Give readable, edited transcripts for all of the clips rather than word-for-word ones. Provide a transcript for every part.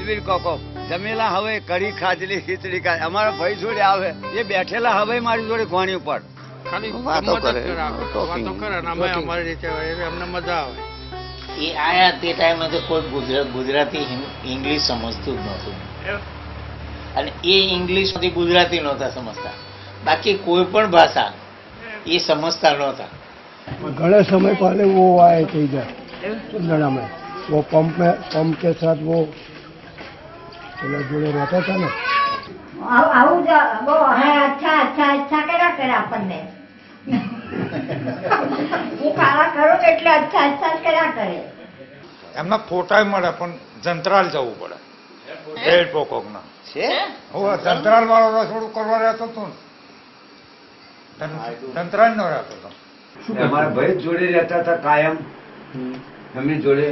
કુદવીર cocoa જમેલા હવે કઢી ખાધેલી ખીચડી ખાય અમારા ભાઈ જોડે આવે એ બેઠેલા હવે મારી જોડે ઘોણી ઉપર ખાલી વાતો કરે અમે અમારી રીતે અમને મજા આવે. એ આયા તે ટાઈમે તો કોઈ ગુજરાતી ઇંગ્લિશ સમજતું જ નહોતું અને એ ઇંગ્લિશમાંથી ગુજરાતી નહોતા સમજતા. બાકી કોઈ પણ ભાષા એ समझता नहोता. घने समय पहले वो आए थे इधर सुंदरा में, वो पंप के साथ वो जुड़े रहता था ना. अच्छा अच्छा अच्छा करा अपन હું કાળા કરું એટલે અચ્છા અચ્છા કર્યા કરે. એમના ફોટા મળે પણ જંતરાલ જવું પડે. રેડ પોકોક ના છે જંતરાલ વાળો થોડું કરવા રહેતો હતો ને, જંતરાલ નો રહેતો હતો. અમારા ભાઈ જોડે રહેતા હતા કાયમ એમની જોડે,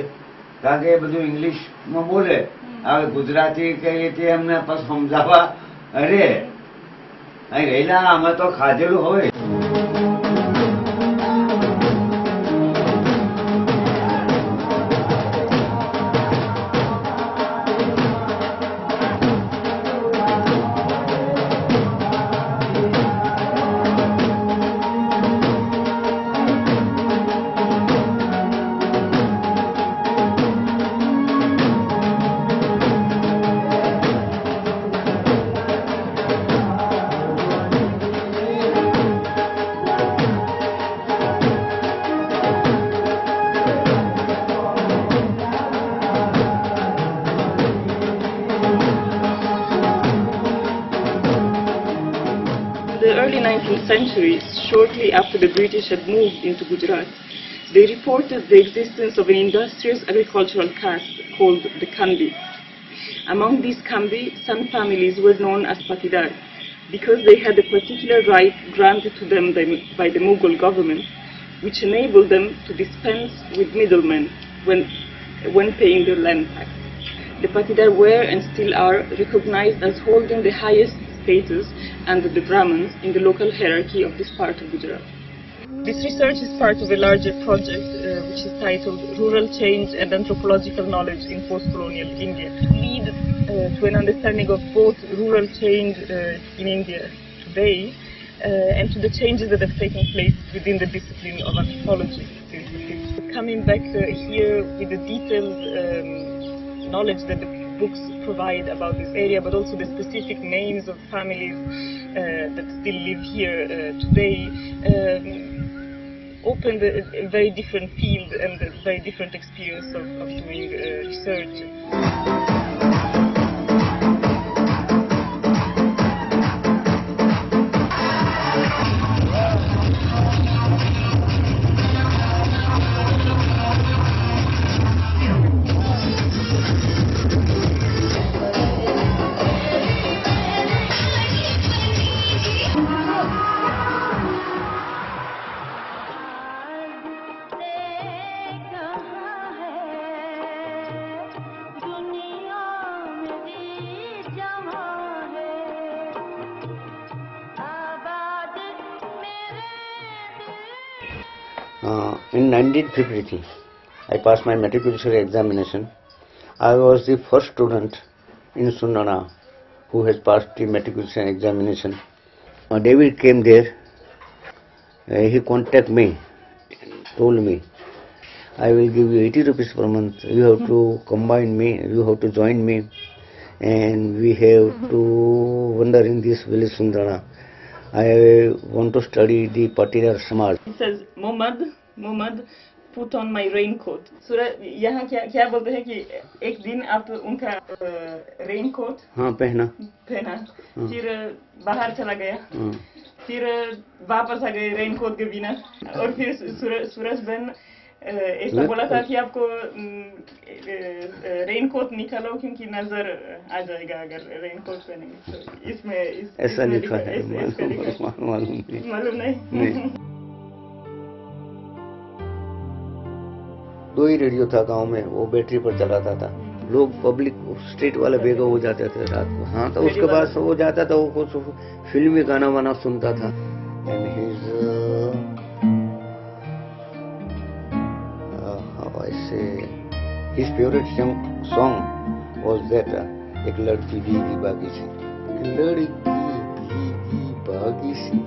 કારણ કે એ બધું ઇંગ્લિશ માં બોલે. હવે ગુજરાતી કહીએ તે એમને પછી સમજાવવા અરે અહીં રહેલા અમે તો ખાધેલું હોય. The early 19th century, shortly after the British had moved into Gujarat, they reported the existence of an industrious agricultural caste called the Kandi. Among these Kandi, some families were known as Patidar because they had a particular right granted to them by the Mughal government, which enabled them to dispense with middlemen when paying their land tax. The Patidar were and still are recognized as holding the highest status under the Brahmins in the local hierarchy of this part of Gujarat. This research is part of a larger project which is titled Rural Change and Anthropological Knowledge in Post-Colonial India, to lead to an understanding of both rural change in India today and to the changes that have taken place within the discipline of anthropology since the 50s. Coming back here with the detailed knowledge that the books provide about this area, but also the specific names of families that still live here today, opened a very different field and a very different experience of doing research. In 1953, I passed my matriculation examination. I was the first student in Sundana who has passed the matriculation examination. David came there. He contacted me, told me, I will give you 80 rupees per month. You have to combine me, you have to join me, and we have to wander in this village Sundana. I want to study the Patidar Samaj. It says, Mohammed, put on my raincoat. सूरज यहाँ क्या बोलते हैं कि एक दिन आप उनका raincoat पहना, फिर बाहर चला गया, फिर वापस आ गए रेनकोट के बिना, और फिर सूरज बहन ऐसा बोला था कि आपको रेनकोट निकालो क्योंकि नजर आ जाएगा अगर रेनकोट पहनेंगे. तो इसमें ऐसा लिखा है, मालूम नहीं. दो ही रेडियो था गांव में, वो बैटरी पर चलाता था. लोग पब्लिक स्ट्रीट वाले बेगा हो जाते थे रात को. हाँ, तो उसके बाद वो जाता था, वो कुछ फिल्मी गाना वाना सुनता था. And his how I say his favorite song was that एक लड़की भीगी भागी सी, लड़की भीगी भागी सी,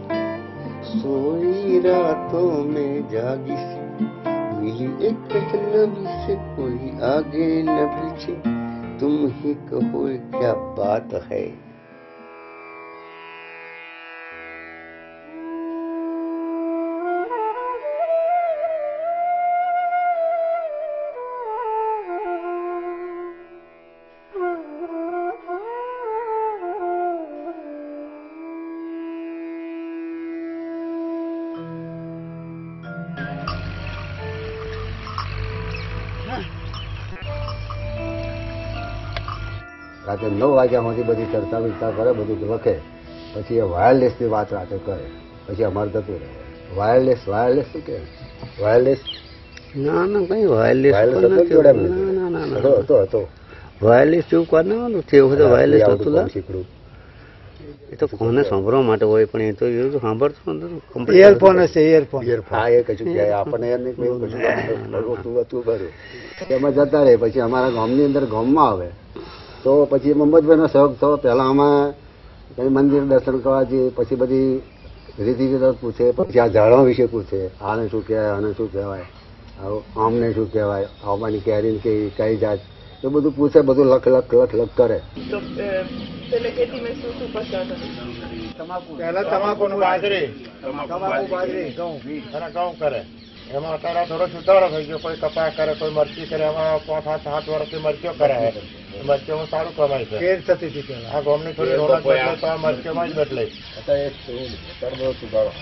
सोई रातों में जागी सी, मिली एक अजनबी से कोई आगे न पीछे, तुम ही कहो क्या बात है। રાતે 9 વાગ્યા સુધી બધી ચર્ચા વિચાર કરે, બધું લખે, પછી એ વાયરલેસની વાત રાતે કરે, પછી અમારે જતું રહે. વાયરલેસ શું કે વાયરલેસ? ના ના કઈ વાયરલેસ હતો વાયરલેસ જેવું કરવાનું છે, એવું બધું વાયરલેસ હતું શીખડું. એ તો ફોને સાંભળવા માટે હોય, પણ એ તો એવું સાંભળતો ઇયરફોન હશે, ઇયરફોન. હા, એ કશું કહેવાય આપણને એમ નહીં, કશું હતું બરું. એમાં જતા રહે. પછી અમારા ગામની અંદર ગામમાં આવે તો પછી મોહમ્મદભાઈનો શોખ થયો. પહેલાં આમાં કંઈ મંદિર દર્શન કરવા જઈએ, પછી બધી રીતિ રિવાજ પૂછે, પછી આ ઝાડવા વિશે પૂછે, આને શું કહેવાય, આને શું કહેવાય, આમને શું કહેવાય, આમાંની કેરી કઈ જાત, એ બધું પૂછે, બધું લખ કરે. પહેલા તમાકુ બાજરી ઘઉં કરે. એમાં અત્યારે થોડો સુધારો થઈ ગયો. કોઈ કપાસ કરે, કોઈ મરચી કરે. એમાં 5-7 વર્ષથી મરચીઓ કરે છે. મરચીઓમાં સારું કમાય છે. આ ગામની થોડી રોનક બદલે તો આ મરચીઓમાં જ બદલે. અત્યારે બહુ સુધારો,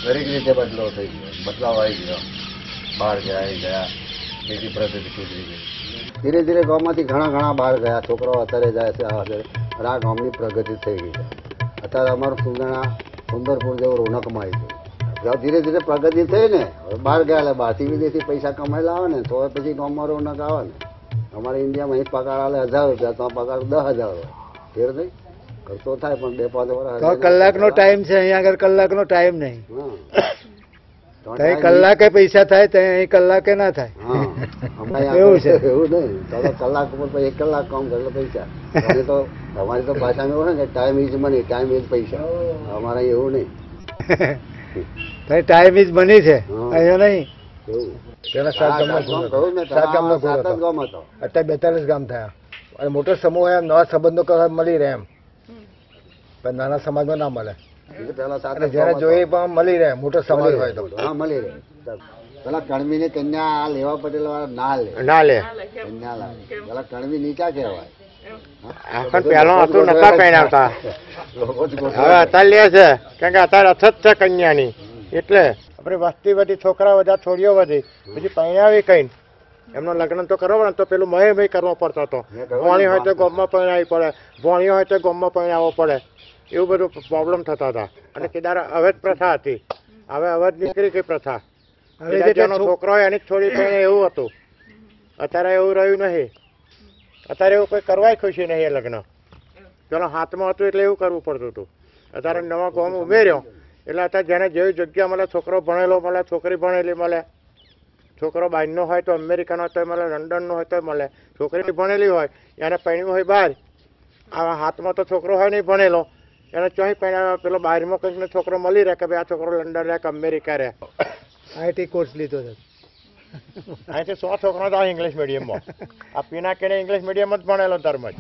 દરેક રીતે બદલાવ થઈ ગયો, બદલાવ આવી ગયો. બહાર ગયા બીજી પ્રગતિ સુધરી ગઈ. ધીરે ધીરે ગામમાંથી ઘણા બહાર ગયા છોકરાઓ અત્યારે જાય છે. આ ગામની પ્રગતિ થઈ ગઈ છે. અત્યારે અમારું સુંદરપુર જેવું રોનકમાં આવી ગયું. ધીરે ધીરે પ્રગતિ થઈ ને, બહાર ગયા એટલે બહારથી વિદેશી પૈસા કમાયેલા આવે ને તો પછી ગામમાં રોનક આવે ને. અમારે ઇન્ડિયામાં અહીં પગાર આવે 1000 રૂપિયા, તો પગાર 10,000 હોય. ફેર નહીં ખર્ચો થાય, પણ 2-5 વર્ષ કલાકનો ટાઈમ છે. અહીંયા આગળ કલાકનો ટાઈમ નહીં. કલાકે પૈસા થાય, ત્યાં કલાકે ના થાય. એવું છે, એવું નહીં. કલાક ઉપર 1 કલાક કામ કરે પૈસા. તો અમારી તો ભાષામાં એવું ને, time is money, time is પૈસા. અમારે એવું નહીં. ટાઈમ ઇઝ મની છે અહીંયા નહીં. પેલા 7 ગામ હતો, અત્યારે 42 ગામ થયા. અને મોટો સમૂહ એમ નવા સંબંધો કરવા મળી રહે એમ, પણ નાના સમાજમાં ના મળે. જયારે જોઈએ પણ મળી રહે, મોટો સમાજ હોય તો મળી રહે. પેલા કણવી ની કન્યા લેવા પટેલ વાળા ના લે કન્યા લાવે. પેલા કણવી નીચા કહેવાય. પેલો હતું નતા પહેરાવતા, હવે અત્યારે લે છે. કારણ કે અત્યારે અછત છે કન્યાની, એટલે આપણે વસ્તી વધી, છોકરા બધા, છોડીઓ વધી, પછી પહેરાવી કઈ એમનો લગ્ન તો કરવા તો પેલું મય કરવો પડતો હતો. ભોણી હોય તો ગામમાં પહેરાવી પડે, ભોણી હોય તો ગામમાં પહેરાવવો પડે. એવું બધું પ્રોબ્લેમ થતા હતા. અને કેદાર હવે જ પ્રથા હતી. હવે જ નીકળી ગઈ પ્રથા. જેનો છોકરો હોય એની જ છોડી પહેરે એવું હતું. અત્યારે એવું રહ્યું નહીં. અત્યારે એવું કોઈ કરવાય ખુશી નહીં. એ લગ્ન પેલો હાથમાં હતું એટલે એવું કરવું પડતું હતું. અત્યારે નવા ગામ ઉમેર્યો એટલે અત્યારે જેને જેવી જગ્યા મળે, છોકરો ભણેલો મળે, છોકરી ભણેલી મળે. છોકરો બહારનો હોય તો અમેરિકાનો હોય તો મળે, લંડનનો હોય તો મળે. છોકરી ભણેલી હોય એને પહેણ્યું હોય બહાર. આવા હાથમાં તો છોકરો હોય નહીં ભણેલો, એને ચોહી પહેણાવ્યા. પેલો બહારમાં કંઈક છોકરો મળી રહે કે ભાઈ આ છોકરો લંડન રહે કે અમેરિકા રહે. આઈટી કોર્સ લીધો છે. અહીંથી 100 છોકરો તો ઇંગ્લિશ મીડિયમમાં. આ પિનાકીને ઇંગ્લિશ મીડિયમ જ ભણેલો ધર્મ જ.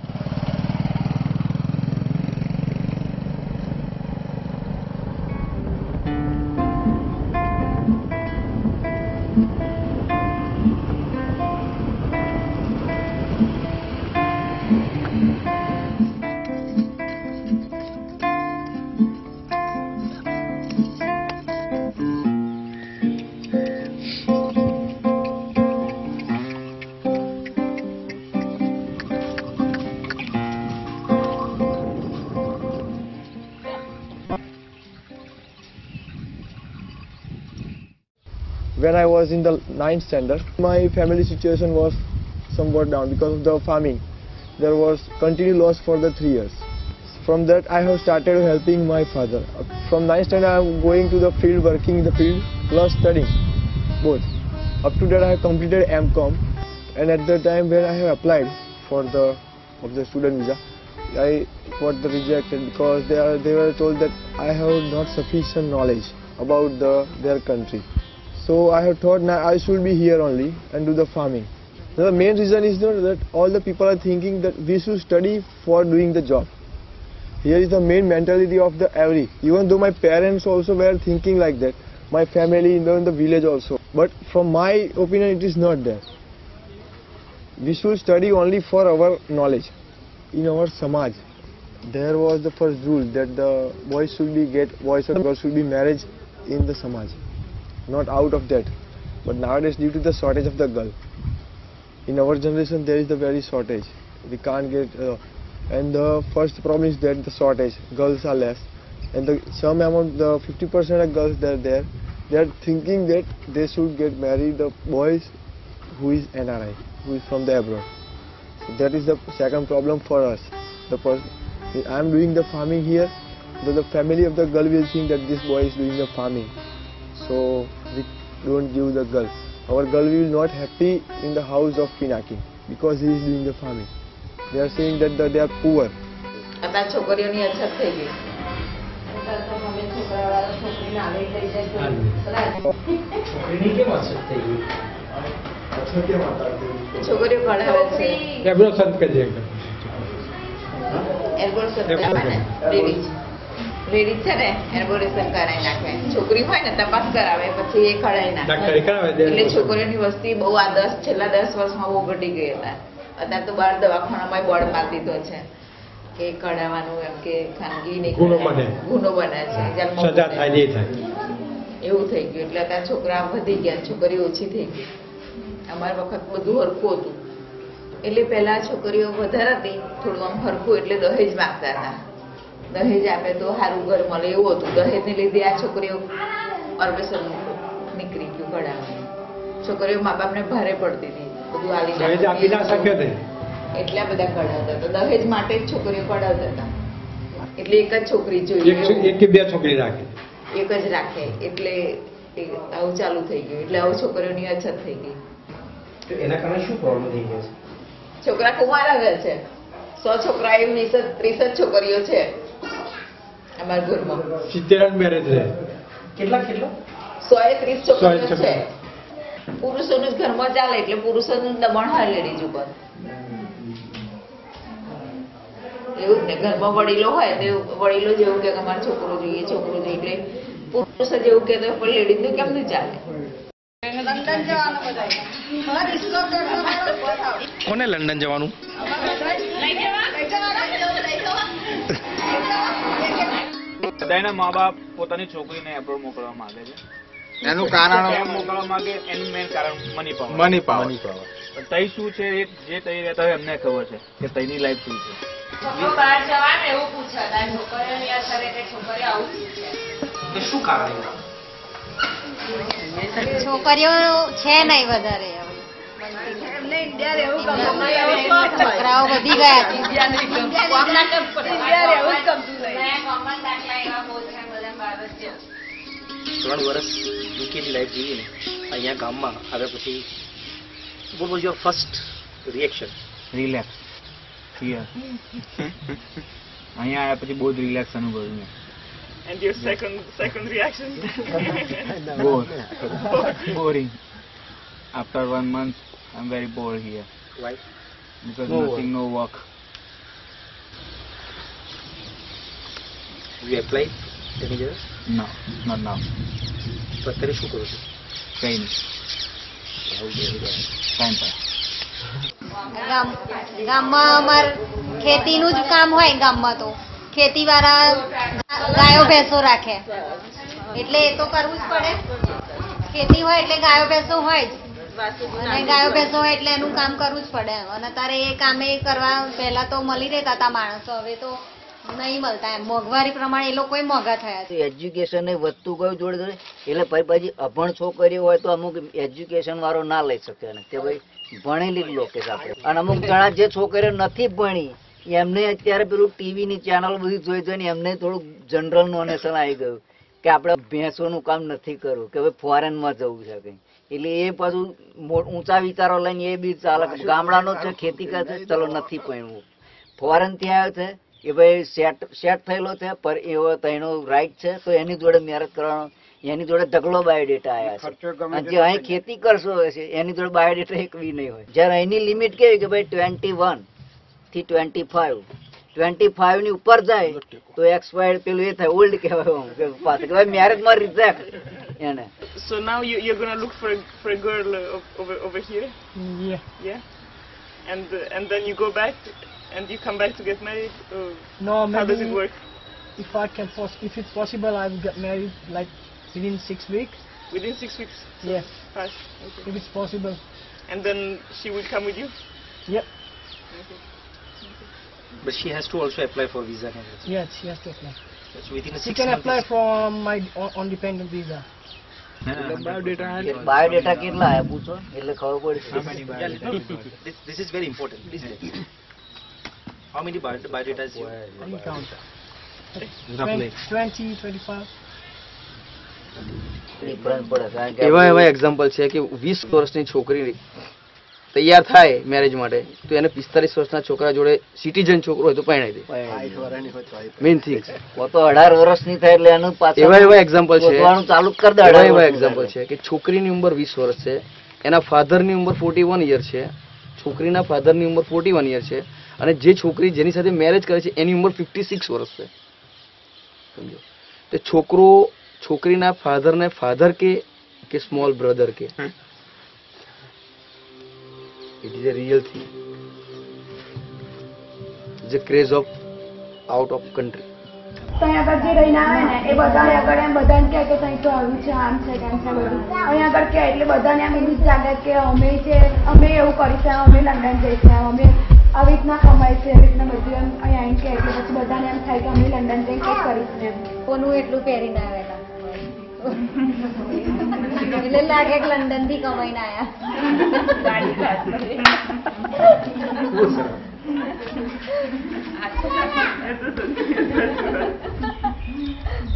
When I was in the 9th standard, my family situation was somewhat down because of the farming. There was continued loss for the 3 years. From that, I have started helping my father. From 9th standard, I am going to the field, working in the field, plus studying, both. Up to that, I have completed M.Com. And at the time when I have applied for the student visa, I got the rejected because they were told that I have not sufficient knowledge about their country. So I have thought now I should be here only and do the farming. The main reason is not that all the people are thinking that we should study for doing the job. Here is the main mentality of the every. Even though my parents also were thinking like that, my family in the village also. But from my opinion, it is not there. We should study only for our knowledge. In our Samaj, there was the first rule that the boys and girls should be married in the Samaj, not out of that. But nowadays, due to the shortage of the girl, in our generation there is the very shortage. We can't get, and the first problem is that the shortage, girls are less, and some amount, the 50% of girls that are there, they are thinking that they should get married the boys who is NRI, who is from the abroad. So that is the second problem for us. I am doing the farming here, the family of the girl will think that this boy is doing the farming, so we don't give the girl. Our girl will not happy in the house of Pinaki because he is doing the farming. They are saying that they are poor. आता છોકરીઓની અછત થઈ ગઈ. છોકરીઓ ભણાવે છે. Ladies છે ને એર્બોરેશન કરાવી નાખે. છોકરી હોય ને તપાસ કરાવે પછી એ કઢાઈ નાખે. એટલે છોકરીઓની વસ્તી બહુ છેલ્લા 10 વર્ષમાં બહુ ઘટી ગઈ હતા. અત્યારે તો બહાર દવાખાનામાં બોર્ડ મારી દીધો છે કે કઢાવવાનું એમ કે ખાનગી નહીં ગુનો બને છે એવું થઈ ગયું. એટલે અત્યારે છોકરા વધી ગયા, છોકરીઓ ઓછી થઈ ગઈ. અમારા વખત બધું હરખું હતું. એટલે પહેલા છોકરીઓ વધારે હતી, થોડું આમ હરખું, એટલે દહેજ માંગતા હતા. દહેજ આપે તો સારું ઘર મળે એવું હતું. દહેજને લીધે આ છોકરીઓ ઓર્બેશન નીકળી ગયું કઢાવવાનું. છોકરીઓ મા બાપને ભારે પડતી હતી, બધું આલી એટલા બધા કઢાવતા હતા. દહેજ માટે જ છોકરીઓ કઢાવતા હતા. એટલે એક જ છોકરી જોઈએ, એક કે બે છોકરી રાખે, એક જ રાખે. એટલે આવું ચાલુ થઈ ગયું. એટલે આવું છોકરીઓની અછત થઈ ગઈ. એના કારણે શું પ્રોબ્લેમ થઈ ગયો છે? છોકરા કુંવારા રહે છે. 100 છોકરા એમ 30 છોકરીઓ છે અમારા ઘરમાં. 70 મેરેજ રહે. કેટલા 130 છોકરીઓ છે. પુરુષોનું જ ઘરમાં ચાલે, એટલે પુરુષોનું દબાણ હોય લેડીઝ ઉપર. એવું જ ને, ઘરમાં વડીલો હોય તો વડીલો જેવું કે અમારે છોકરો જોઈએ, છોકરો જોઈએ. એટલે પુરુષો જેવું કે તો લેડીઝ નું કેમ નહીં ચાલે? કોને લંડન જવાનું? બધાના મા બાપ પોતાની છોકરીને એબ્રોડ મોકલવા માંગે છે. એનું કારણ મોકલવા માંગે એનું મેઇન કારણ મની પાવર. તઈ શું છે એ જે તઈ રહેતા હોય એમને ખબર છે કે તઈની લાઈફ શું છે. બહાર જવાનું એવું પૂછતા છોકરીઓની અસર એટલે છોકરીઓ આવું છે. શું કારણ? છોકરીઓ છે નહીં વધારે, છોકરાઓ વધી ગયા છે. 3 વર્ષ યુકેની લાઈફ જીવી ને અહીંયા ગામમાં આવ્યા પછી what was your first reaction? Relax. અહીંયા આવ્યા પછી બહુ જ રિલેક્સ અનુભવ્યું મેં. And your second reaction? Boring. After 1 month, I'm very bored here. Why? Because no work. You applied any job? No, not now. તો અત્યારે શું કરો છો? કઈ નહીં. Time pass. ગામમાં અમાર ખેતીનું જ કામ હોય. ગામમાં તો ખેતી વાળા ગાયો ભેંસો રાખે, એટલે એ તો કરવું જ પડે. ખેતી હોય એટલે ગાયો ભેંસો હોય જ, અને ગાયો ભેંસો હોય એટલે એનું કામ કરવું જ પડે. અને તારે એ કામે કરવા પહેલા તો મળી રહેતા હતા માણસો, હવે તો નહીં મળતા. એમ મોંઘવારી પ્રમાણે એ લોકો મોંઘા થયા છે. એજ્યુકેશન વધતું ગયું જોડે જોડે, એટલે ભાઈ પછી અભણ છોકરીઓ હોય તો અમુક એજ્યુકેશન વાળો ના લઈ શકે ને કે ભાઈ ભણેલી જ લોકો આપણે. અને અમુક જણા જે છોકરીઓ નથી ભણી એમને અત્યારે પેલું ટીવી ની ચેનલ બધી જોઈ જોઈને એમને થોડું જનરલ નોલેજ આવી ગયું કે આપણે ભેંસોનું કામ નથી કરવું, કે ભાઈ ફોરેન માં જવું છે કઈ. એટલે એ પાછું ઊંચા વિચારો લઈને એ બી ચાલે. ગામડાનો છે, ખેતી કરે છે, ચલો નથી પરણવું. ફોરેન ત્યાં આવ્યો છે એ ભાઈ સેટ થયેલો છે, પર એવો તેનો રાઈટ છે, તો એની જોડે મેરેજ કરવાનો, એની જોડે ઢગલો બાયોડેટા આવ્યા છે. અને જે અહીં ખેતી કરશો છે એની જોડે બાયોડેટા એક બી નહીં હોય. જયારે અહીંની લિમિટ કેવી કે ભાઈ 21 થી 25 ની ઉપર જાય તો એક્સપાયર્ડ પેલું એ થાય, ઓલ્ડ કહેવાય પાછું કે ભાઈ મેરેજ માં રિજેક્ટ એને. So now you're gonna look for a girl over here? Yeah. And then you go back and you come back to get married? Or No, maybe how does it work? If it's possible, I will get married like within 6 weeks. Within 6 weeks? Yes. Fast. Okay. If it's possible. And then she will come with you? Yep. Okay. But she has to also apply for visa and everything. Yes, she has to apply. So within a 6 She can months. apply for my on dependent visa. Biodata કેટલા આયા પૂછો એટલે ખબર પડશે. This is very important. Please tell me. How many biodata you Let me count. roughly? 20, 25. Difference પડે કારણ કે એવા એક્ઝામ્પલ છે કે 20 વર્ષની છોકરી તૈયાર થાય મેરેજ માટે તો એને 45 વર્ષના છોકરા જોડે સિટીઝન છોકરો હોય તો પરણાઈ દે. મેઇન થિંગ તો 18 વર્ષની થાય એટલે એનું પાછું એવા એક્ઝામ્પલ છે, ચાલુ કરી દે. એવા એક્ઝામ્પલ છે કે છોકરીની ઉંમર 20 વર્ષ છે, એના ફાધરની ઉંમર 41 યર છે, છોકરીના ફાધરની ઉંમર 41 યર છે, અને જે છોકરી જેની સાથે મેરેજ કરે છે એની ઉંમર 56 વર્ષ છે. સમજો તો છોકરો છોકરીના ફાધરને ફાધર કે સ્મોલ બ્રધર કે It is a real thing. It's a craze of out of country. તો અહીંયા આગળ જે રહીને આવે ને એ બધાને આગળ એમ બધાને કહે કે ત્યાં તો આવ્યું છે, આમ છે, તેમ છે બધું. અહીંયા આગળ કહે એટલે બધાને એમ એવું જ લાગે કે અમે એવું કરીશું, અમે લંડન જઈશું, અમે આવી રીતના કમાઈશું, એવી રીતના બધું એમ અહીંયા આવીને કહે એટલે પછી બધાને એમ થાય કે અમે લંડન જઈને કંઈક કરીશું એમ. કોનું એટલું પહેરીને આવેલા એટલે લાગે કે લંડન થી કમાઈને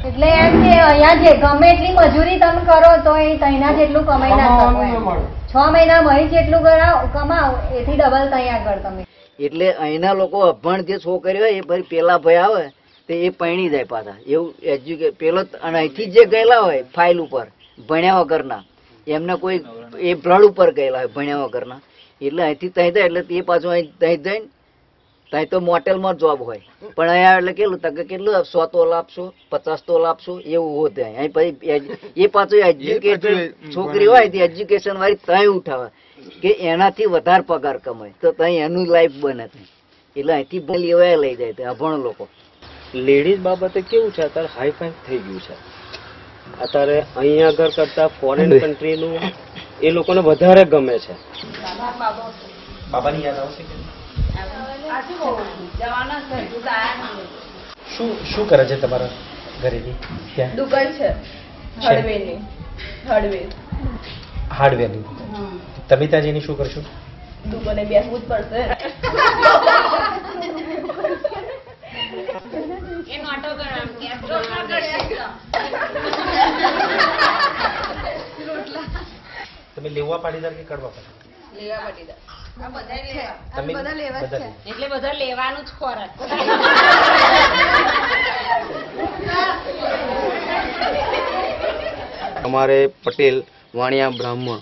એટલે એમ કે અહીંયા જે ગમે એટલી મજૂરી તમે કરો તો એ તૈના જેટલું કમાઈ ના શકો. 6 મહિના મહી જેટલું કમાવ એથી ડબલ ત્યાં આગળ તમે. એટલે અહીંના લોકો અભણ જે છોકરી હોય એ ફરી પેલા ભાઈ આવે તો એ પૈણી જાય પાછા. એવું એજ્યુકેટ પેલો અને અહીંથી જે ગયેલા હોય ફાઇલ ઉપર ભણ્યા વગરના, એમને કોઈ એ બ્લડ ઉપર ગયેલા હોય ભણ્યા વગરના, એટલે અહીંથી ત્યાં જાય એટલે એ પાછું અહીં ત્યાં જઈને ત્યાં તો મોટેલમાં જોબ હોય, પણ અહીંયા એટલે કેટલું 100 તોલ આપશો, 50 તોલ આપશો એવું હોતે. અહીં પછી એ પાછું એજ્યુકેટેડ છોકરી હોય તે એજ્યુકેશન વાળી ત્યાં ઉઠાવે કે એનાથી વધારે પગાર કમાય તો ત્યાં એનું લાઈફ બને. એટલે અહીંથી લેવાય લઈ જાય અભણ લોકો. લેડીઝ બાબતે કેવું છે, અત્યારે હાઈફાઈ થઈ ગયું છે. અત્યારે અહીંયા આગળ કરતા ફોરેન કન્ટ્રીનું એ લોકોને વધારે ગમે છે. બાબાની યાદ આવશે કે શું કરે છે તમારા ઘરેથી? ત્યાં દુકાન છે હાર્ડવેરની. હાર્ડવેરની. તમે ત્યાં જઈને શું કરશો? દુકાને બેસવું જ પડશે. તમે લેવા પાટીદાર કે કડવા પાટીદાર? લેવા પાટીદાર. એટલે બધા લેવાનું જ ખોરાક. અમારે પટેલ, વાણિયા, બ્રાહ્મણ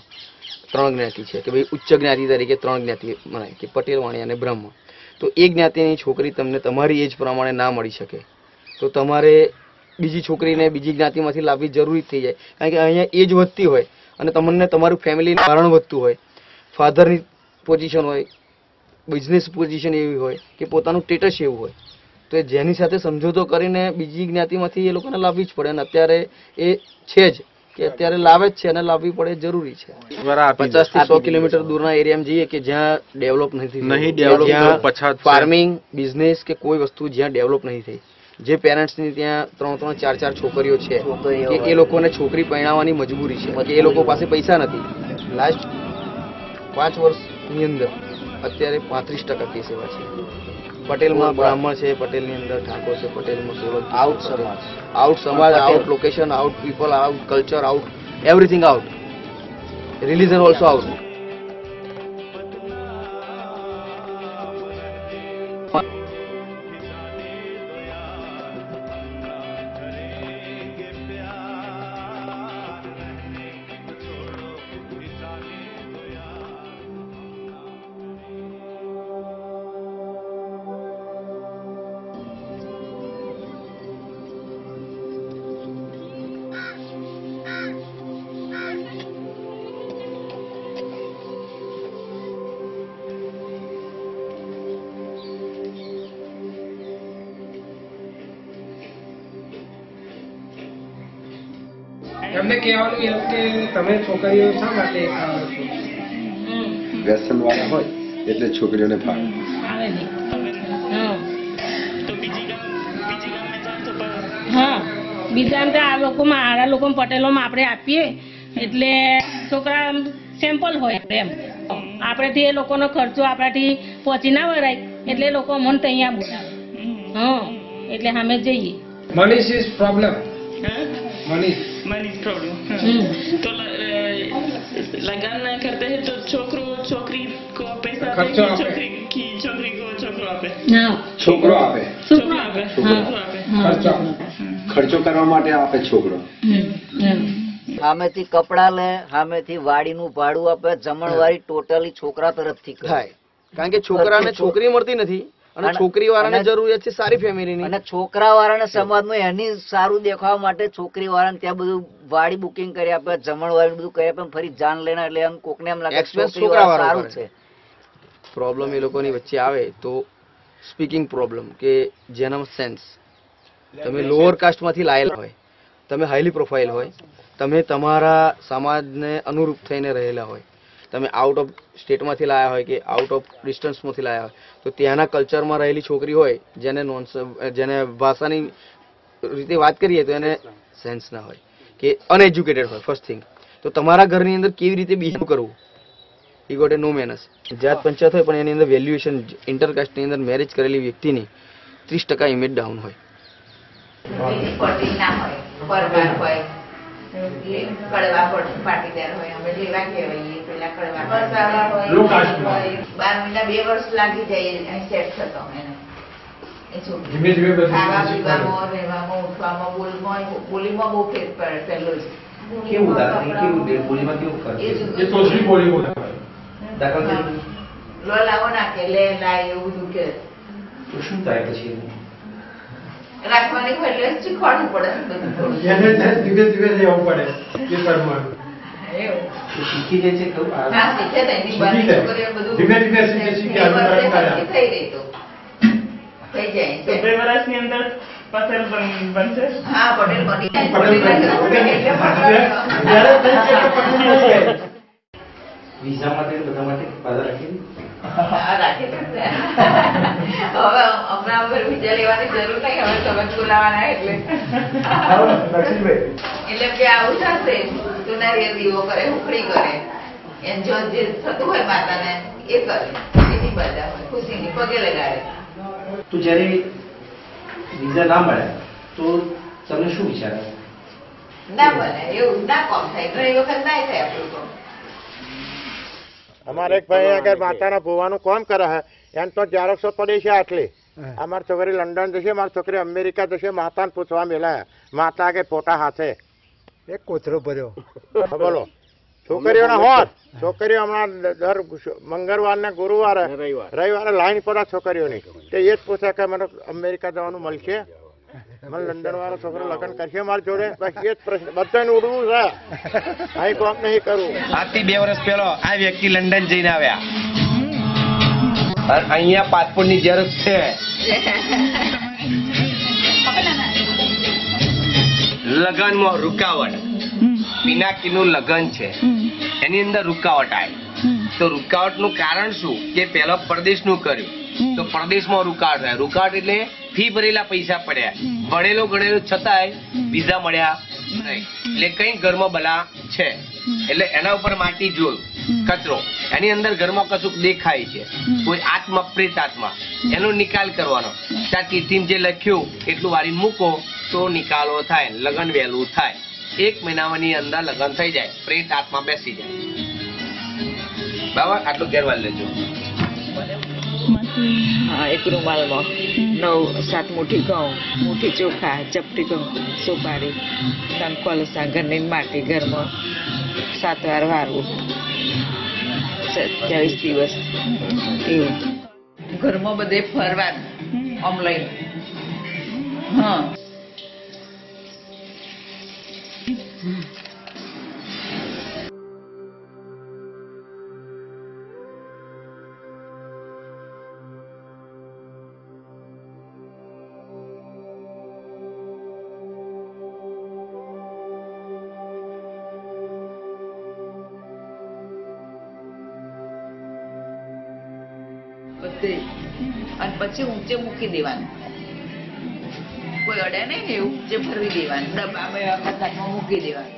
3 જ્ઞાતિ છે કે ભાઈ ઉચ્ચ જ્ઞાતિ તરીકે 3 જ્ઞાતિ મનાય કે પટેલ, વાણિયા અને બ્રાહ્મણ. તો એક જ્ઞાતિની છોકરી તમને તમારી એજ પ્રમાણે ના મળી શકે તો તમારે બીજી છોકરીને બીજી જ્ઞાતિમાંથી લાવવી જરૂરી થઈ જાય. કારણ કે અહીંયા એજ વધતી હોય અને તમને તમારું ફેમિલીનું કારણ વધતું હોય, ફાધરની પોઝિશન હોય, બિઝનેસ પોઝિશન એવી હોય કે પોતાનું સ્ટેટસ એવું હોય, તો જેની સાથે સમજૂતો કરીને બીજી જ્ઞાતિમાંથી એ લોકોને લાવવી જ પડે. અને અત્યારે એ છે જ કે અત્યારે લાવે જ છે અને લાવવી પડે જરૂરી છે. 50 થી 100 કિલોમીટર દૂરના એરિયામાં જઈએ કે જ્યાં ડેવલપ નથી, ફાર્મિંગ, બિઝનેસ કે કોઈ વસ્તુ જ્યાં ડેવલપ નહીં થઈ, જે પેરેન્ટ્સની ત્યાં 3-3, 4-4 છોકરીઓ છે કે એ લોકોને છોકરી પરણાવવાની મજબૂરી છે કે એ લોકો પાસે પૈસા નથી. લાસ્ટ 5 વર્ષની અંદર અત્યારે 35% કેસ એવા છે. પટેલમાં બ્રાહ્મણ છે, પટેલની અંદર ઠાકોર છે, પટેલમાં સોલંકી, આઉટ સમાજ, out location, out people, out culture, out everything out. Religion also આવશે. એમને કહેવાનું એવું કે તમે છોકરીઓ શા માટે ખાઓ છો? વ્યસન વાળા હોય એટલે છોકરીઓને ફાવે. હા, બીજા એમ કે આ લોકોમાં આડા લોકો પટેલોમાં આપણે આપીએ એટલે છોકરા સેમ્પલ હોય એમ આપણેથી એ લોકોનો ખર્ચો આપણાથી પહોંચી ના વળાય એટલે લોકો અમને ત્યાં બોલાવે. હા, એટલે અમે જઈએ. Manish is problem. Manish problem. तो लगान करते हैं तो छोकरी को पैसा छोकरी को छोकरो आपे. છોકરો આપે. ખર્ચો કરવા માટે આપે છોકરો. સામેથી કપડા લે, સામેથી વાડીનું ભાડું આપે, જમણવારી ટોટલી છોકરા તરફથી થાય. કારણ કે છોકરાને છોકરી મળતી નથી અને છોકરી વાળાને જરૂરિયાત છે સારી ફેમિલીની. અને છોકરા વાળાને સમાજમાં એની સારું દેખાવા માટે છોકરી વાળાને ત્યાં બધું વાડી બુકિંગ કરી આપે, જમણવારી બધું કરી આપે, ફરી જાન લેના એટલે એમ કોકને એમ લાગે છોકરા સારું છે. પ્રોબ્લેમ એ લોકોની વચ્ચે આવે તો સ્પીકિંગ પ્રોબ્લેમ કે જેનામાં સેન્સ. તમે લોઅર કાસ્ટમાંથી લાયેલા હોય, તમે હાઈલી પ્રોફાઇલ હોય, તમે તમારા સમાજને અનુરૂપ થઈને રહેલા હોય, તમે આઉટ ઓફ સ્ટેટમાંથી લાયા હોય કે આઉટ ઓફ ડિસ્ટન્સમાંથી લાયા હોય, તો ત્યાંના કલ્ચરમાં રહેલી છોકરી હોય જેને ભાષાની રીતે વાત કરીએ તો એને સેન્સ ના હોય કે અનએજ્યુકેટેડ હોય ફર્સ્ટ થિંગ. તો તમારા ઘરની અંદર કેવી રીતે બિહેવ કરવું એ ગોટ એ નો મેનસ. જાત પંચાયત હોય પણ એની અંદર વેલ્યુએશન ઇન્ટરકાસ્ટની અંદર મેરેજ કરેલી વ્યક્તિની 30% ઇમેજ ડાઉન હોય. કડવા પાટીદાર હોય, અમે લેવા કહેવાય પેલા કડવા 12 મહિના 2 વર્ષ લાગી જાય સેટ થતો એને. ખાવા પીવામાં, રહેવામાં, ઉઠવામાં, બોલીમાં બહુ ફેર પડે. પહેલો જ લો લાવો નાખે, લે લાય એવું બધું કે શું થાય પછી રાખવાની હોય એટલે શીખવાડવું પડે ને બધું. ધીમે ધીમે લેવું પડે એ પ્રમાણે. શીખી જાય છે ખરું? હા, શીખે ને. ધીમે ધીમે શીખે થઈ રહી તો થઈ જાય. 2 વર્ષની અંદર પટેલ બનશે. હા, પટેલ બની વિઝા માટે બધા માટે પાછા રાખી રાખી હવે હમણાં વગર વિઝા લેવાની જરૂર નહીં. હવે સમજ બોલાવાના એટલે કે આવું થશે તો નારિયેળ દીવો કરે, ઉખડી કરે, એમ જો જે થતું હોય માતાને એ કરે, એની બધા હોય ખુશીની પગે લગાડે. તો જયારે વિઝા ના મળે તો તમને શું વિચાર આવે? ના બને એવું ના કોમ થાય તો એ વખત ના થાય આપણું કોમ. અમારે એક ભાઈ આગળ માતાના ભૂવાનું કોમ કરે છે એમ તો ઝેરોક્ષો પડી છે આટલી. અમારી છોકરી લંડન જશે, મારી છોકરી અમેરિકા જશે, માતાને પૂછવા મેલાયા, માતા આગળ ફોટા હાથે એક કોથળો ભર્યો. બોલો છોકરીઓના હોત, છોકરીઓ હમણાં દર મંગળવાર ને ગુરુવારે રવિવારે લાઈન પડે છોકરીઓની. તે એ જ પૂછે કે મને અમેરિકા જવાનું મળશે, મને લંડન વાળો છોકરો લગ્ન કરશે મારી જોડે, બસ એ જ પ્રશ્ન બધાને ઉડવું છે. અહીં કોમ નહીં કરવું. આજથી 2 વર્ષ પહેલો આ વ્યક્તિ લંડન જઈને આવ્યા અને અહીંયા પાસપોર્ટ ની જરૂર છે. લગ્નમાં રૂકાવટ, પિનાકીનું લગ્ન છે એની અંદર રૂકાવટ આવી. તો રૂકાવટ નું કારણ શું કે પેલા પરદેશનું કર્યું તો પરદેશમાં રૂકાવટ થાય. રૂકાવટ એટલે ફી ભરેલા પૈસા પડ્યા, ભણેલો ગણેલો છતાંય વિઝા મળ્યા નહીં. એટલે કઈ ઘરમાં બલા છે એટલે એના ઉપર માટી જોયું, કચરો, એની અંદર ઘરમાં કશુંક દેખાય છે, કોઈ આત્મા, પ્રેત આત્મા, એનો નિકાલ કરવાનો. ત્યાં ચિઠ્ઠીમાં જે લખ્યું એટલું વારી મૂકો તો નિકાલો થાય, લગ્ન વહેલું થાય. 1 મહિનાની અંદર લગ્ન થઈ જાય, પ્રેત આત્મા બેસી જાય. બરાબર, આટલું ઘેરવાલ લેજો. હા, એક રૂમાલમાં 9-7 મુઠ્ઠી ઘઉં, મુઠ્ઠી ચોખા, ચપટી કંકુ, સોપારી, 3 કોલસા, ઘરની માટી, ઘરમાં 7 વાર વારવું, 27 દિવસ એવું. ઘરમાં બધે ફરવાનું આમ લઈને. હા, બધે. અને પછી ઊંચે મૂકી દેવાનું, કોઈ અડે નહીં ને એવું ઊંચે ફરવી દેવાનું, ડબ્બામાં કતારમાં મૂકી દેવાનું.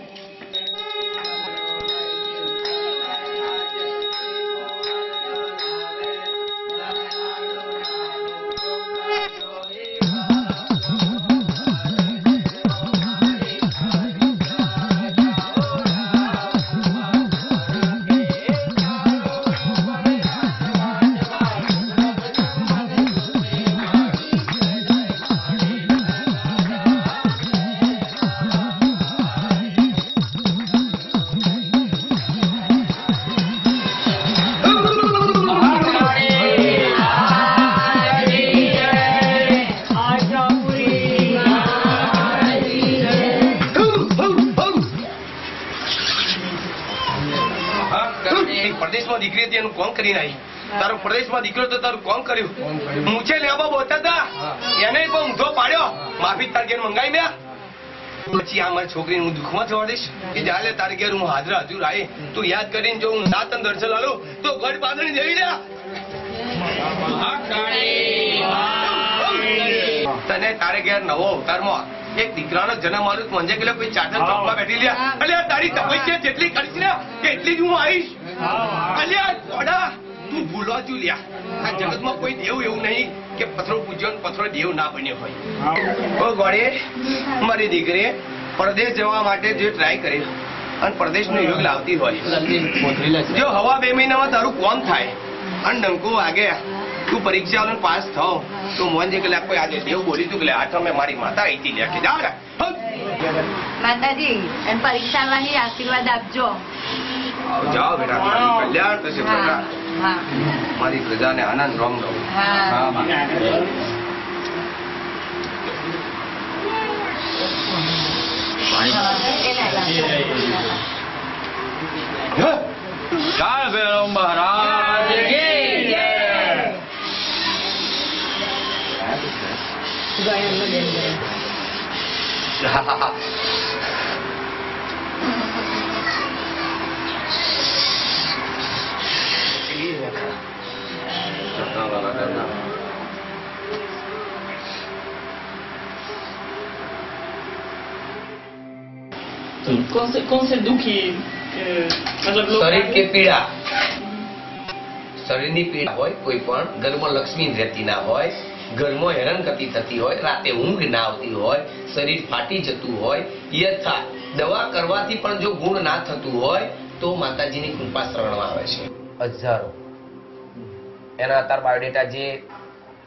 પ્રદેશમાં દીકરી હતી એનું કોણ કરીને આવી? તારો પ્રદેશમાં દીકરો તો તારું કોણ કર્યું? મૂછે લેવા બોલતા હતા એને પણ ઊંધો પાડ્યો, માફી તાર ઘેર મંગાઈ મેં. પછી આ મારી છોકરીને હું દુઃખમાં જવા દઈશ કે જાલે તારે ઘેર હું હાજર હજુર આવી, તું યાદ કરીને જો હું ના તને દર્શન આલું તો ગઢ પાદળી જઈ લે. તને તારે ઘેર નવો અવતારમાં એક દીકરાનો જન્મ આલું મંજે કે કોઈ ચાદર ચોકમાં બેઠી લ્યા. અલ્યા તારી તપસ્યા જેટલી કરીશ ને એટલી જ હું આવીશ. અલ્યા ઓડા તું ભૂલો છું લ્યા, આ જગતમાં કોઈ દેવ એવું નહીં કે પથરો પૂજ્યો પથરો દેવ ના બન્યો હોય. ઓ ગોળે મારી દીકરી પરદેશ જવા માટે જે ટ્રાય કરી અને પરદેશનો યોગ લાવતી હોય, જો હવા 2 મહિનામાં તારું કોમ થાય અને ડંકો વાગે તું પરીક્ષા વાળો પાસ થાવ તો મોહન જે કલાક કોઈ આજે દેવ બોલી તું કે આ તો મેં મારી માતા અહીંથી લે કે જાઓ માતાજી એમ પરીક્ષા વાળી આશીર્વાદ આપજો. જાઓ બેટા, કલ્યાણ થશે પ્રજા, મારી પ્રજાને આનંદ રોમ રહો. કાળ ભૈરવ મહારાજ કી જય. कौन से दुखी मतलब लोग શરીર કે પીડા, શરીરની પીડા હોય, કોઈ પણ ઘરમાં લક્ષ્મી રહેતી ના હોય, ઘરમાં હેરાનગતિ થતી હોય, રાતે ઊંઘ ના આવતી હોય, શરીર ફાટી જતું હોય, યથા દવા કરવાથી પણ જો ગુણ ના થતું હોય તો માતાજીની કૃપા શરણમાં આવે છે. હજારો એના અત્યારે બાયોડેટા જે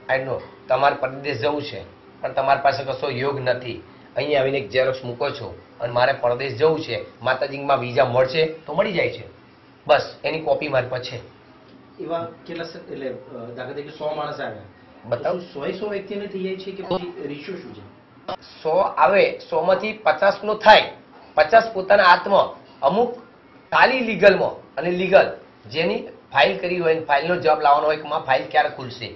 આઈ નો તમારે પરદેશ જવું છે પણ તમારી પાસે કશો યોગ નથી, અહીં આવીને એક ઝેરોક્સ મૂકો છો અને મારે પરદેશ જવું છે, માતાજીમાં વિઝા મળશે તો મળી જાય છે, બસ એની કોપી મારી પાસે છે. એવા કેટલા એટલે દાખલા તરીકે 100 માણસ આવ્યા, બતાવ 100 વ્યક્તિને થઈ જાય છે કે પછી રેશિયો શું છે? 100 આવે, 100 માંથી 50 નું થાય, 50 પોતાના હાથમાં, અમુક ખાલી લીગલમાં અને લીગલ જેની ફાઇલ કરી હોય ફાઇલનો જવાબ લાવવાનો હોય કે માં ફાઇલ ક્યારે ખુલશે.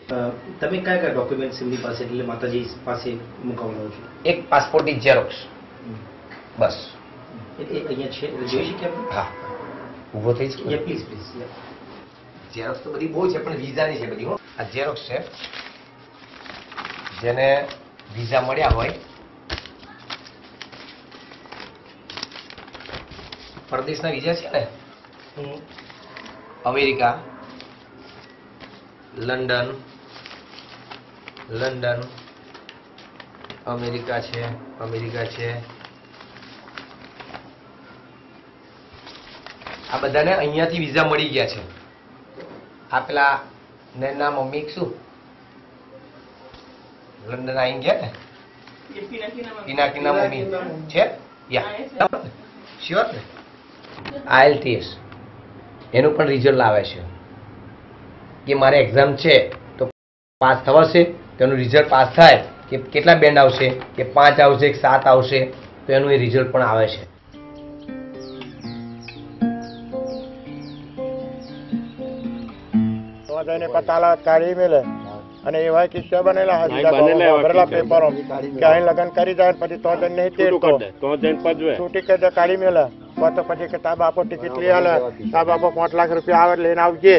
તમે કયા કયા ડોક્યુમેન્ટ્સ એમની પાસે એટલે માતાજી પાસે મુકાવવાનો છો? એક પાસપોર્ટની ઝેરોક્સ, બસ એ અહીંયા છે જોઈ શકીએ આપણે? હા, ઊભો થઈ છે. Please please. ઝેરોક્સ તો બધી બહુ છે પણ વિઝાની છે બધી. આ ઝેરોક્સ છે જેને વિઝા મળ્યા હોય, પરદેશના વિઝા છે ને, અમેરિકા, લંડન, અમેરિકા છે, આ બધાને અહીંયાથી વિઝા મળી ગયા છે. આ પેલા નૈના મમ્મી શું લંડન આવી ગયા ને, પિનાકીના મમ્મી છે યા શ્યોર ને. IELTS એનું પણ રિઝલ્ટ આવે છે કે મારે એક્ઝામ છે તો પાસ થવાશે, તેનું રિઝલ્ટ પાસ થાય કે કેટલા બેન્ડ આવશે, કે 5 આવશે કે 7 આવશે, તો એનું એ રિઝલ્ટ પણ આવે છે. એને પતાલા કાઢી મેલે અને એવા કિસ્સા બનેલા ભરેલા પેપરો કે અહીં લગ્ન કરી જાય પછી તો જઈને નહીં છૂટી કે કાઢી મેલે તો પછી કે તા બાપો ટિકિટ લઈ આલે, તા બાપો 5 લાખ રૂપિયા આવે લઈને આવજે,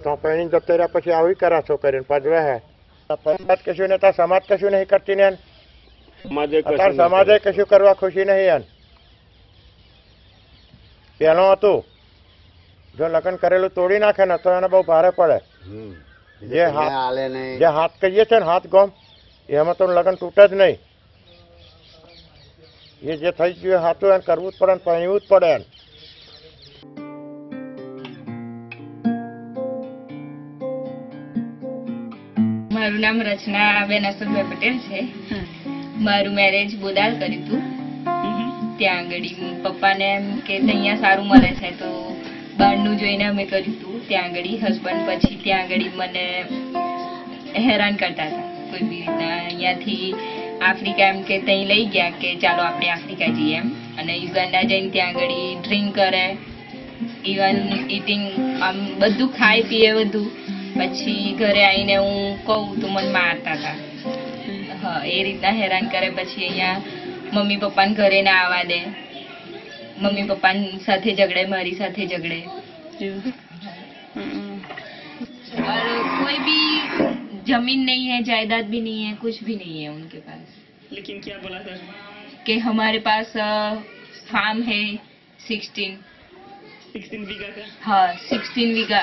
તો પહેણી જતો રહ્યા પછી આવી કરા છોકરીને પજવે હે. પંચાયત કશું ને સમાજ કશું નહીં કરતી ને અત્યારે સમાજે કશું કરવા ખુશી નહીં એમ. પેલું હતું જો લગ્ન કરેલું તોડી નાખે ને તો એને બહુ ભારે પડે. જે હાથ કહીએ છે ને હાથ ગોમ એમાં તો લગ્ન તૂટે જ નહીં. એ જે થઈ ગયું હાથું એને કરવું જ પડે ને પહેરવું જ પડે એમ. મારું નામ રચના બેન અશોકભાઈ પટેલ છે. મારું મેરેજ બોદાલ કર્યું હતું. ત્યાં આગળ પપ્પાને એમ કે અહીંયા સારું મળે છે તો બહારનું જોઈને અમે કર્યું હતું. ત્યાં આગળ હસબન્ડ પછી ત્યાં આગળ મને હેરાન કરતા હતા કોઈ બી રીતના. અહીંયાથી આફ્રિકા એમ કે ત્યાં લઈ ગયા કે ચાલો આપણે આફ્રિકા જઈએ એમ, અને યુગાન્ડા જઈને ત્યાં આગળ ડ્રિંક કરે, ઇવન ઇટિંગ આમ બધું ખાય પીએ બધું. પછી ઘરે આવીને હું કહું તો મને મારતા હતા. હા, એ રીતના હેરાન કરે. પછી અહીંયા મમ્મી પપ્પાને ઘરે ના આવવા દે, મમ્મી પપ્પા સાથે झगड़े, मारी साथे झगड़े. और कोई भी जमीन नहीं है, जायदाद भी नहीं है, कुछ भी नहीं है उनके पास. लेकिन क्या बोला सर कि हमारे पास फार्म है 16 बीघा का. हाँ, 16 बीघा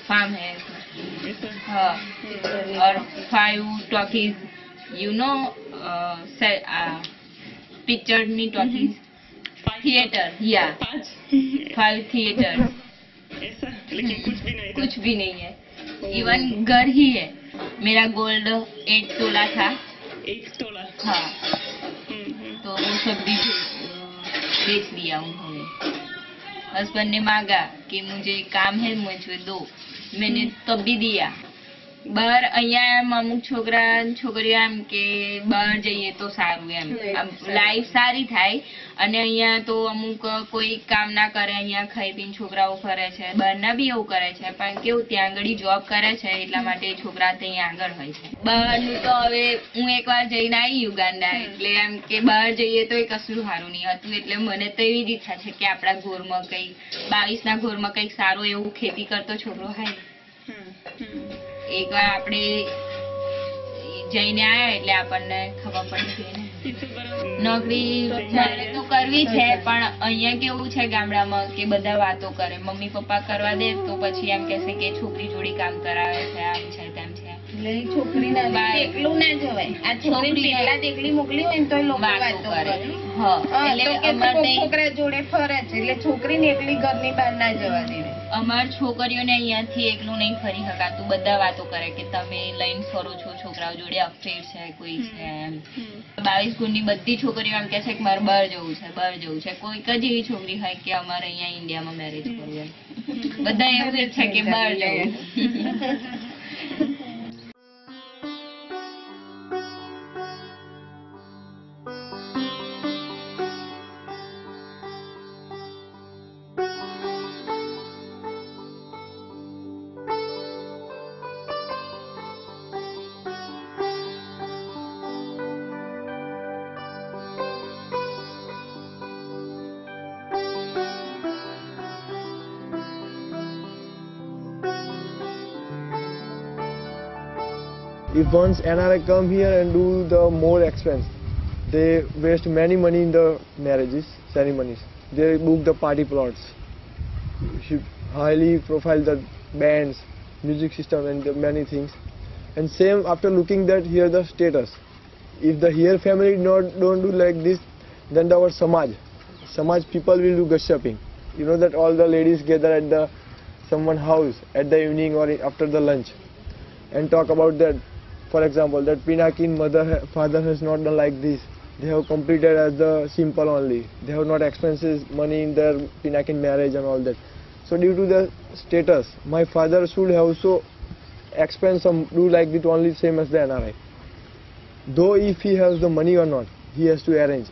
फार्म है. हाँ, और 5 टॉकीज, यू नो पिक्चर में टॉकीज, थिएटर, या 5 थिएटर. ऐसा लेकिन कुछ भी नहीं है. इवन घर ही है. मेरा गोल्ड 8 तोला था. 1 तोला. हाँ, तो वो सब भी बेच दिया उन्होंने. हस्बैंड ने मांगा कि मुझे काम है, मुझे दो. मैंने तब भी दिया. બહાર અહીંયા એમ અમુક છોકરા છોકરીઓ એમ કે બહાર જઈએ તો સારું એમ, લાઈફ સારી થાય. અને અહીંયા તો અમુક કોઈ કામ ના કરે, અહીંયા ખાઈ પીને છોકરાઓ ફરે છે. બહારના બી એવું કરે છે, પણ કેવું ત્યાં આગળ જોબ કરે છે એટલા માટે છોકરા ત્યાં આગળ હોય છે. બહારનું તો હવે હું એકવાર જઈને આવી યુગાન્ડા, એટલે એમ કે બહાર જઈએ તો એ કશું સારું નહીં હતું. એટલે મને તો એવી જ ઈચ્છા છે કે આપણા ઘરમાં કંઈક 22ના ઘરમાં કંઈક સારું એવું ખેતી કરતો છોકરો હોય. એકવાર આપણે જઈને આયા એટલે આપણને ખબર પડી ગઈ ને. નોકરી મારે તો કરવી છે, પણ અહીંયા કેવું છે ગામડામાં કે બધા વાતો કરે. મમ્મી પપ્પા કરવા દે તો પછી એમ કહેશે કે છોકરી જોડે કામ કરાવે છે, આમ છે તેમ છે. છોકરીને એકલું ના જવાય. આ છોકરી પેલા એકલી મોકલી હોય ને તો લોકો વાતો કરે. છોકરા જોડે ફરે છે એટલે છોકરીને એકલી ઘરની બહાર ના જવા દે. અમાર છોકરીઓને અહીંયાથી એકલું નહીં ફરી શકાતું. બધા વાતો કરે કે તમે લઈને ફરો છો, છોકરાઓ જોડે અફેર છે, કોઈ છે એમ. 22 ગુણની બધી છોકરીઓ એમ કે છે કે મારે બહાર જવું છે, બહાર જવું છે. કોઈક જ એવી છોકરી હોય કે અમારે અહીંયા ઇન્ડિયામાં મેરેજ કરવું એમ. બધા એવું જ છે કે બહાર જવું. If once NRI come here and do the more expense, they waste many money in the marriages, ceremonies. They book the party plots, should highly profile the bands, music system and the many things. And same after looking that here the status. If the here family don't do like this, then our Samaj people will do gossiping. You know that all the ladies gather at the someone house at the evening or after the lunch and talk about that. For example, that Pinakin father has not done like this. They have completed as the simple only. They have not expenses money in their Pinakin marriage and all that. So due to the status, my father should have also expense some do like it only same as the NRI. Though if he has the money or not, he has to arrange.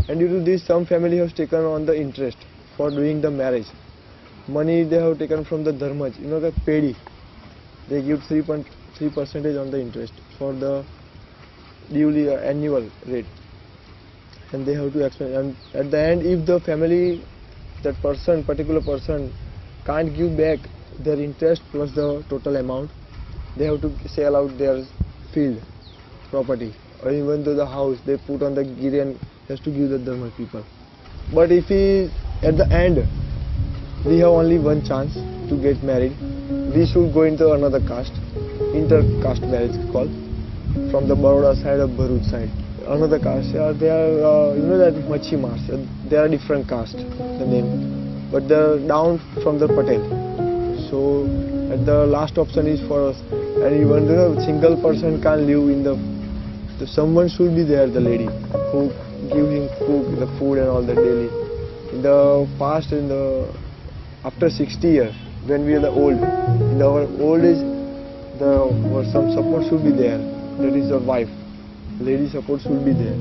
And due to this, some family has taken on the interest for doing the marriage. Money they have taken from the dharmaj, you know, the pedi. They give 3.3% on the interest for the duly annual rate, and they have to explain. And at the end, if the family, that particular person can't give back their interest plus the total amount, they have to sell out their field, property, or even though the house they put on the giri and has to give the dharma people. But if he, at the end, we have only one chance to get married, we should go into another caste, inter-caste marriage called, from the Baroda side or Bharuch side. Another caste, they are, you know that Machimars, they are different caste, the name, but they are down from the Patel. So at the last option is for us, and even though a single person can't live in the someone should be there, the lady, who give him cook, the food and all that daily. In the past, after 60 years, when we are the old, in our old age, some support should be there. That is the wife. Lady support should be there.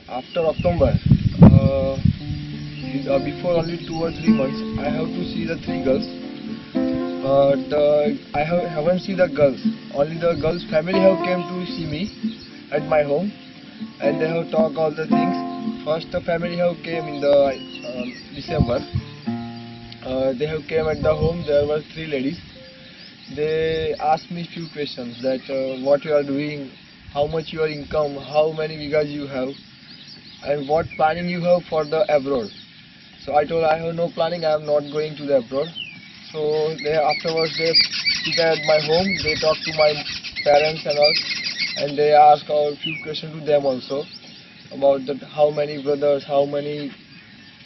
After October, before only 2 or 3 months, I have to see the 3 girls. I haven't seen the girls. Only the girls' family have came to see me at my home, and they have talked all the things. First, the family have came in the December. They have came at the home. There were 3 ladies. They asked me few questions that what you are doing, how much your income, how many vigas you have, and what planning you have for the abroad. So I told I have no planning, I am not going to the abroad. So afterwards they sit at my home, they talk to my parents and all, and they ask a few questions to them also about that how many brothers, how many,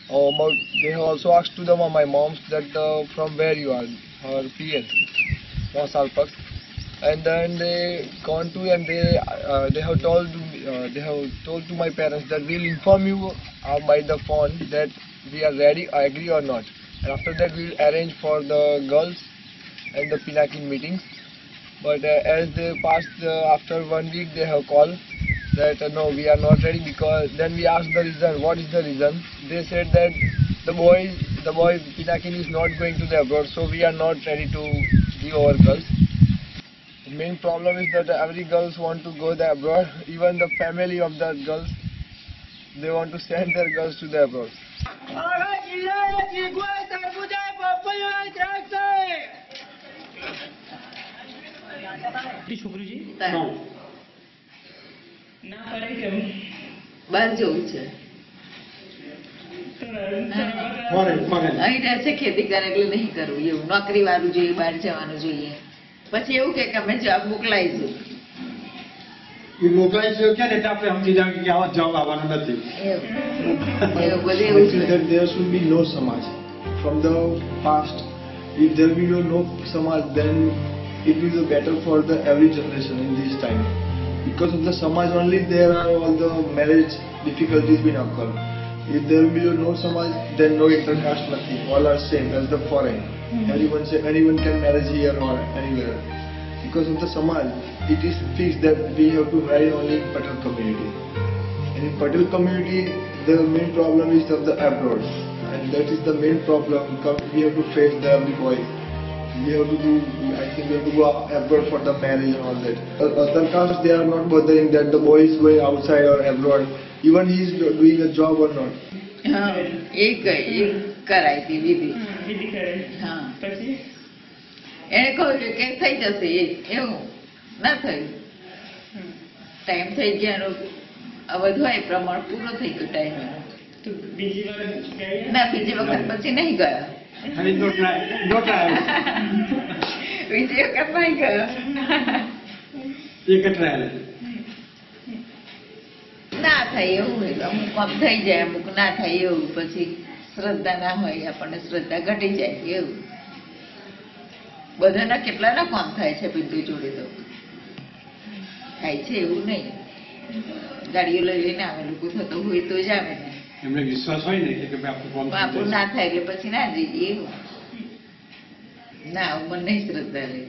about, they have also asked to them my moms that from where you are, her PL, Salpak. And then they gone to and they have told to my parents that we'll inform you by the phone that we are ready, I agree or not. And after that we'll arrange for the girls and the Pinakin meetings. But as they passed, after 1 week they have called that no, we are not ready, because then we asked the reason, what is the reason? They said that the boy Pinakin is not going to the abroad, so we are not ready to give our girls. The main problem is that every girls want to go the abroad. Even the family of the girls, they want to send their girls to the abroad. બહાર જવું છે, અહીં રહે છે ખેતી કરે એટલે નહીં કરવું, એવું નોકરી વાળું જોઈએ, બહાર જવાનું જોઈએ. પછી એવું કે અમે જોબ મોકલાઈશું. એ મોકલાઈશું ક્યાં એટલે આપણે સમજી જાવ કે આવા જોબ આવવાનો નથી. There should be no samaj from the past. If there will be no samaj, then it will be better for the every generation in this time. Because of the samaj only, there are all the marriage difficulties been occur. If there will be no samaj, then no intercaste, nothing. All are same as the foreign. Anyone can marry here or anywhere. Because of the samaj, it is fixed that we have to marry only in Patel community. And in Patel community, the main problem is of the abroad, and that is the main problem. We have to face the every boy. We have to do. I think we have to go abroad for the marriage and all that. Other castes, they are not bothering that the boy is going outside or abroad, even he is doing a job or not. હા એ કરાય હતી વિધિ. હા એને કહ્યું કે થઈ જશે એવું ના થયું. ટાઈમ થઈ ગયા બધું હોય પ્રમાણ પૂરો થઈ ગયો ટાઈમ. ના બીજી વખત પછી નહીં ગયા. બીજી વખત નહીં ગયો. ના થાય એવું હોય અમુક કામ થઈ જાય અમુક ના થાય એવું. પછી શ્રદ્ધા ના હોય આપણને શ્રદ્ધા ઘટી જાય એવું. બધાના કેટલાના કામ થાય છે બિંદુ જોડે તો થાય છે એવું નહીં. ગાડીઓ લઈ લઈને આવે લોકો થતો હોય તો જ આવે ને. એમને વિશ્વાસ હોય ને કે આપણું ના થાય એટલે પછી ના જઈએ એવું. ના મને નહીં શ્રદ્ધા લે.